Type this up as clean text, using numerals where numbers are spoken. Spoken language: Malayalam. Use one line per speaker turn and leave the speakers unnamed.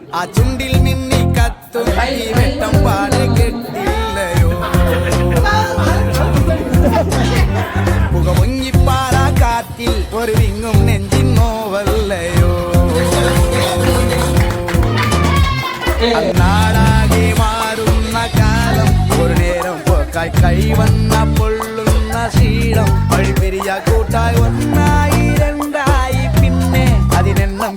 ആ ചുണ്ടിൽ മിന്നി കത്തും ഈ വെട്ടം പാടെ കെട്ടില്ലയോ പുക മുങ്ങിപ്പാറ കാറ്റിൽ ഒരു വിങ്ങും നെഞ്ചിൻ നോവല്ലയോ നാടാകെ മാറുന്ന കാലം ഒരു നേരം പോക്കായി കൈവന്ന പൊള്ളുന്ന ശീലം വഴിപെരിയ കൂട്ടായി ഒന്നായി രണ്ടായി പിന്നെ അതിനെണ്ണം